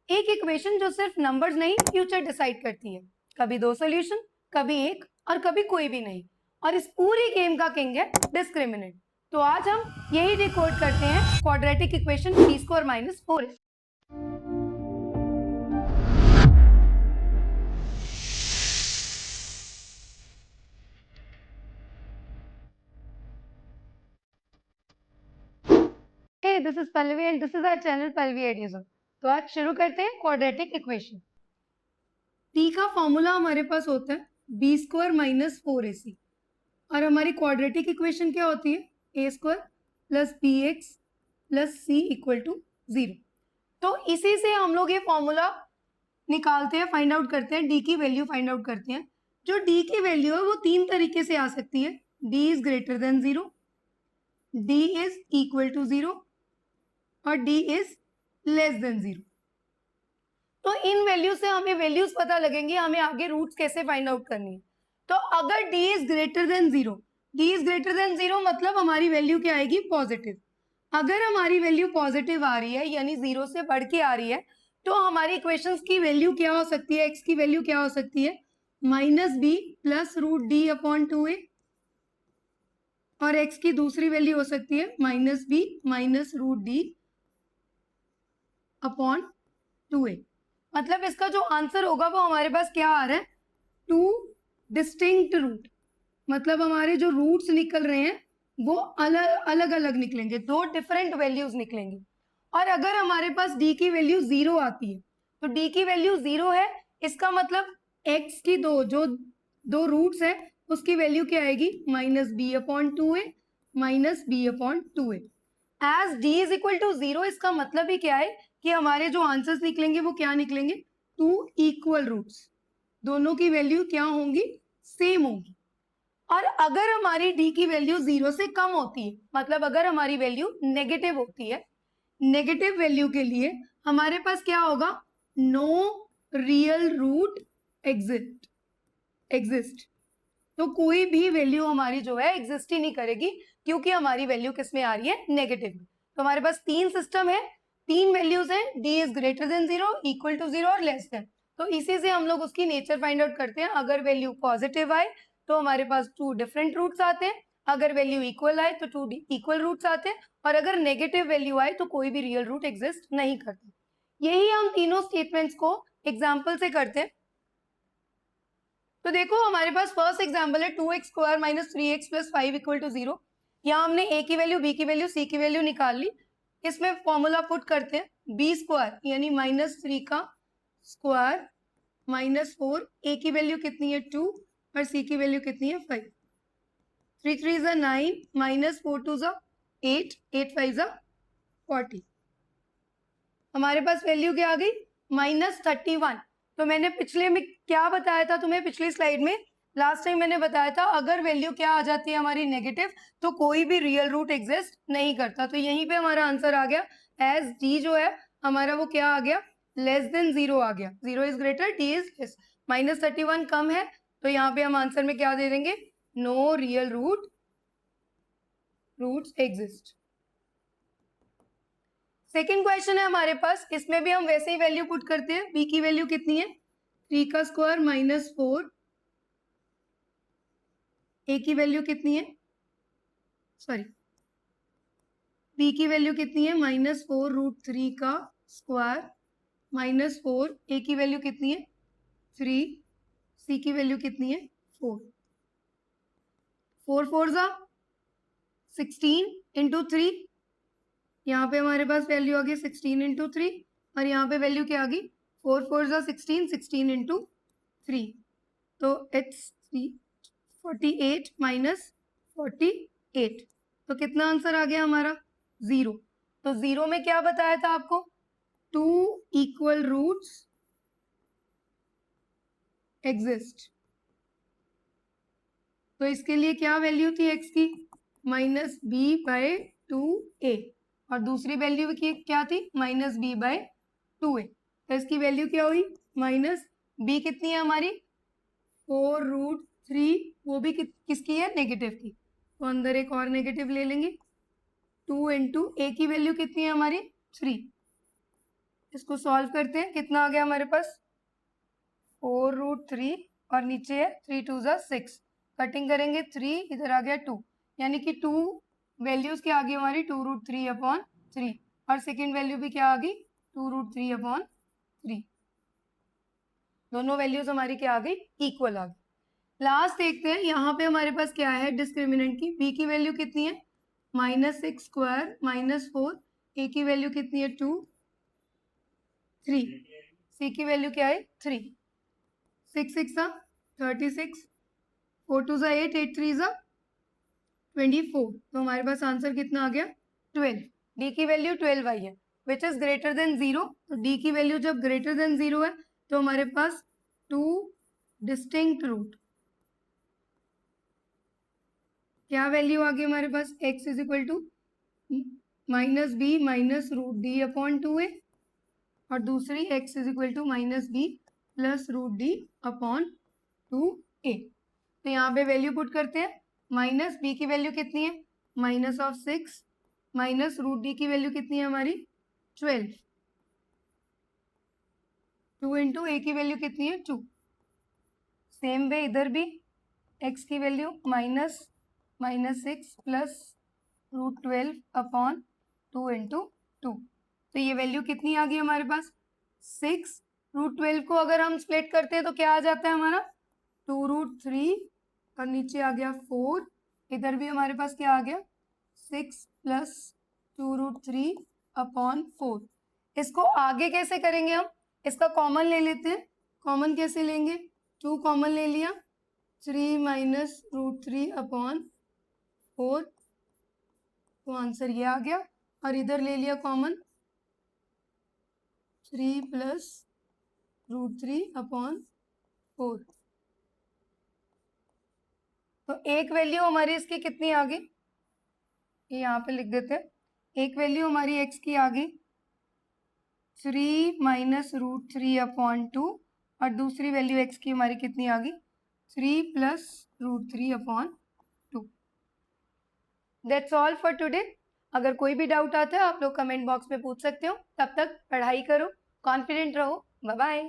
एक इक्वेशन जो सिर्फ नंबर्स नहीं फ्यूचर डिसाइड करती है, कभी 2 सॉल्यूशन, कभी एक और कभी कोई भी नहीं, और इस पूरी गेम का किंग है डिस्क्रिमिनेंट। तो आज हम यही डिकोड करते हैं quadratic equation b square minus 4। Hey, this is Pallavi and this is our channel Pallavi Ideasm। तो आज शुरू करते हैं क्वाड्रेटिक इक्वेशन। t का फॉर्मूला हमारे पास होता है b स्क्वायर माइनस 4ac और हमारी क्वाड्रेटिक इक्वेशन क्या होती है a square plus b x plus c equal to 0। तो इसी से हम लोग ये फॉर्मूला निकालते हैं, फाइंड आउट करते हैं, d की वैल्यू फाइंड आउट करते हैं। जो d की वैल्यू है वो 3 तरीके से आ सकती है। d is greater than 0, d is equal to 0 और d इज लेस देन 0। तो इन वैल्यू से हमें वैल्यूज पता लगेंगी, हमें आगे रूट्स कैसे फाइंड आउट करनी है। तो अगर d is greater than 0, d is greater than 0 मतलब हमारी वैल्यू क्या आएगी पॉजिटिव। अगर हमारी वैल्यू पॉजिटिव आ रही है यानी 0 से बढ़ के आ रही है तो हमारी इक्वेशंस की वैल्यू क्या हो सकती है, x की वैल्यू क्या हो सकती है minus b plus root d upon 2a, और x की दूसरी वैल्यू हो सकती है minus b minus root d upon 2a। मतलब इसका जो आंसर होगा वो हमारे पास क्या आ रहा है, 2 डिस्टिंक्ट रूट। मतलब हमारे जो रूट्स निकल रहे हैं वो अलग अलग निकलेंगे, 2 डिफरेंट वैल्यूज निकलेंगी। और अगर हमारे पास d की वैल्यू 0 आती है तो d की वैल्यू 0 है, इसका मतलब x की दो रूट्स है उसकी वैल्यू क्या आएगी minus b upon 2a minus b upon 2a। As d is equal to 0 इसका मतलब ही क्या है कि हमारे जो आंसर्स निकलेंगे वो क्या निकलेंगे, 2 इक्वल रूट्स, दोनों की वैल्यू क्या होंगी सेम होगी। और अगर हमारी d की वैल्यू 0 से कम होती है, मतलब अगर हमारी वैल्यू नेगेटिव होती है, नेगेटिव वैल्यू के लिए हमारे पास क्या होगा, नो रियल रूट एग्जिस्ट। तो कोई भी वैल्यू हमारी जो है एग्जिस्ट ही नहीं करेगी क्योंकि हमारी वैल्यू किस में आ रही है नेगेटिव में। तो हमारे पास 3 सिस्टम है, 3 वैल्यूज हैं, d is greater than 0, equal to 0 और लेस देन। तो इसी से हम लोग उसकी नेचर फाइंड आउट करते हैं। अगर वैल्यू पॉजिटिव आए तो हमारे पास 2 डिफरेंट रूट्स आते हैं, अगर वैल्यू इक्वल आए तो 2 इक्वल रूट्स आते हैं, और अगर नेगेटिव वैल्यू आए तो कोई भी रियल रूट एग्जिस्ट नहीं करता। यही हम तीनों स्टेटमेंट्स को एग्जाम्पल से करते हैं। तो देखो हमारे पास फर्स्ट एग्जाम्पल है 2x square minus 3x plus 5 equal to 0। यहाँ हमने a की वैल्यू, b की वैल्यू, c की वैल्यू निकाल ली। इसमें फॉर्मूला पुट करते हैं, b स्क्वायर यानी माइनस 3 का स्क्वायर माइनस 4, a की वैल्यू कितनी है 2 और c की वैल्यू कितनी है 5। 3 3 is 9 माइनस 4 2 is 8, 8 5 is 40। हमारे पास वैल्यू क्या आ गई माइनस 31। तो मैंने पिछले में क्या बताया था तुम्हें, पिछली स्लाइड में लास्ट टाइम मैंने बताया था अगर वैल्यू क्या आ जाती है हमारी नेगेटिव तो कोई भी रियल रूट एग्जिस्ट नहीं करता। तो यहीं पे हमारा आंसर आ गया, एज डी जो है हमारा वो क्या आ गया लेस देन 0 आ गया। 0 is greater, D is less. Minus 31 कम है तो यहाँ पे हम आंसर में क्या दे देंगे, no real roots exist. Second question है हमारे पास, इसमें भी हम वैसे ही वैल्यू पुट करते हैं। b की वैल्यू कितनी है 3 का स्क्वायर माइनस 4, a की वैल्यू कितनी है, सॉरी b की वैल्यू कितनी है माइनस 4 रूट 3 का स्क्वायर माइनस 4, a की वैल्यू कितनी है 3, c की वैल्यू कितनी है 4। 4 4 जा 16 इंटू 3, यहाँ पे हमारे पास वैल्यू आ गई 16 इंटू 3 और यहाँ पे वैल्यू क्या आ गई 4 4 जा 16, 16 इंटू 3, तो इट्स 48 माइनस 48। तो कितना आंसर आ गया हमारा 0। तो 0 में क्या बताया था आपको, 2 इक्वल रूट्स एग्जिस्ट। तो इसके लिए क्या वैल्यू थी x की माइनस बी बाय 2a और दूसरी वैल्यू की क्या थी माइनस बी बाय 2a। तो इसकी वैल्यू क्या हुई माइनस b कितनी है हमारी 4 रूट 3, वो भी किसकी है नेगेटिव की, तो अंदर एक और नेगेटिव ले लेंगे। 2 इंटू ए की वैल्यू कितनी है हमारी 3, इसको सॉल्व करते हैं, कितना आ गया हमारे पास 4√3 और नीचे है 3 2 ज़ा 6, कटिंग करेंगे 3, इधर आ गया 2, यानी कि 2 वैल्यूज क्या आ गई हमारी 2√3/3 और सेकेंड वैल्यू भी क्या आ गई 2√3/3, दोनों वैल्यूज हमारी क्या आ गई इक्वल आ गई। लास्ट देखते हैं यहाँ पे हमारे पास क्या है डिस्क्रिमिनेंट की, b की वैल्यू कितनी है -6² -4, a की वैल्यू कितनी है 2 3, c की वैल्यू क्या है 3, 6 6 36, 4 2 8, 8 3 24, तो हमारे पास आंसर कितना आ गया 12। d की वैल्यू 12 आई है विच इज ग्रेटर देन 0, तो d की वैल्यू जब ग्रेटर देन 0 है तो हमारे पास 2 डिस्टिंक्ट रूट, क्या वैल्यू आ गई हमारे पास x is equal to -b -√d/2a और दूसरी x is equal to -b +√d/2a। तो यहाँ पे वैल्यू पुट करते हैं, -b की वैल्यू कितनी है -6 -√d की वैल्यू कितनी है हमारी 12, 2 इंटू a की वैल्यू कितनी है 2, सेम वे इधर भी x की वैल्यू -6 +√12/2 इंटू 2, तो ये वैल्यू कितनी आ गई हमारे पास 6, √12 को अगर हम स्प्लिट करते हैं तो क्या आ जाता है हमारा 2√3 और नीचे आ गया 4, इधर भी हमारे पास क्या आ गया 6 +2√3/4। इसको आगे कैसे करेंगे हम, इसका कॉमन ले लेते हैं, कॉमन कैसे लेंगे 2 कॉमन ले लिया 3 -√3/4, तो आंसर ये आ गया, और इधर ले लिया कॉमन 3 +√3/4, तो एक वैल्यू हमारी इसकी कितनी आ गई, ये यहाँ पे लिख देते हैं, एक वैल्यू हमारी x की आ गई 3 -√3/2 और दूसरी वैल्यू x की हमारी कितनी आ गई 3 +√3/2। That's all for today. अगर कोई भी डाउट आता है आप लोग कमेंट बॉक्स में पूछ सकते हो, तब तक पढ़ाई करो, कॉन्फिडेंट रहो, बाय बाय।